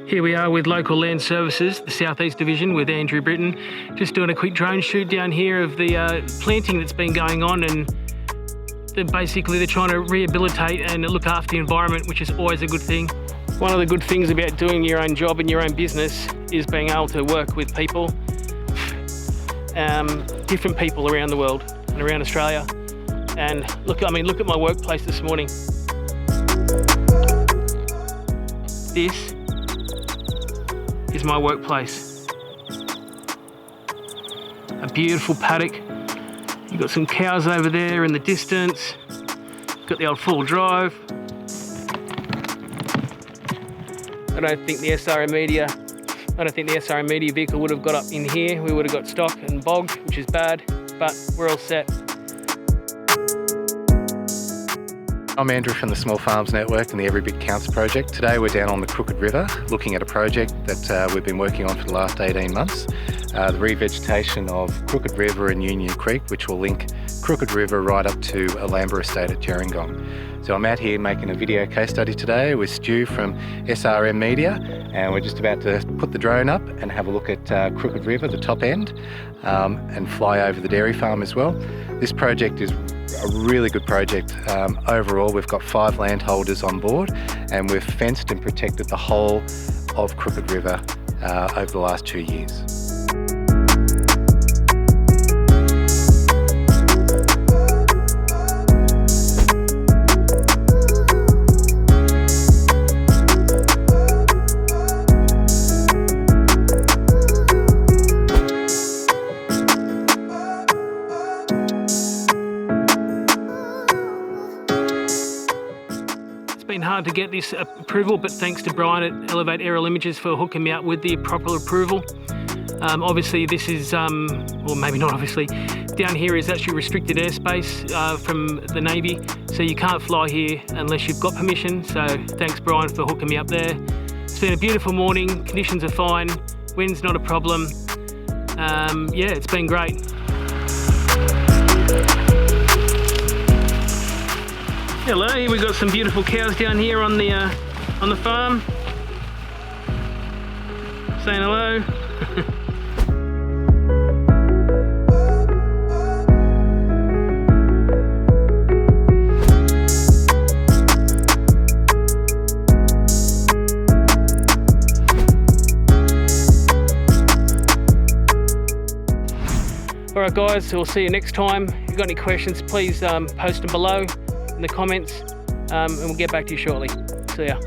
Here we are with Local Land Services, the Southeast Division, with Andrew Britton. Just doing a quick drone shoot down here of the planting that's been going on, and they're trying to rehabilitate and look after the environment, which is always a good thing. One of the good things about doing your own job and your own business is being able to work with people, different people around the world and around Australia. And look at my workplace this morning. This is my workplace. A beautiful paddock. You've got some cows over there in the distance. Got the old full drive. I don't think the SRM Media vehicle would have got up in here. We would have got stock and bogged, which is bad, but we're all set. I'm Andrew from the Small Farms Network and the Every Bit Counts project. Today we're down on the Crooked River looking at a project that we've been working on for the last 18 months. The revegetation of Crooked River and Union Creek, which will link Crooked River right up to Alhambra Estate at Gerringong. So I'm out here making a video case study today with Stu from SRM Media, and we're just about to put the drone up and have a look at Crooked River, the top end, and fly over the dairy farm as well. This project is a really good project. Overall, we've got 5 landholders on board, and we've fenced and protected the whole of Crooked River over the last 2 years. It's been hard to get this approval, but thanks to Brian at Elevate Aerial Images for hooking me up with the proper approval. Obviously this is, or maybe not obviously, down here is actually restricted airspace from the Navy, so you can't fly here unless you've got permission, so thanks Brian for hooking me up there. It's been a beautiful morning, conditions are fine, wind's not a problem. Yeah, it's been great. Hello, here we've got some beautiful cows down here on the farm. Saying hello. Alright guys, so we'll see you next time. If you've got any questions, please post them below in the comments, and we'll get back to you shortly. See ya.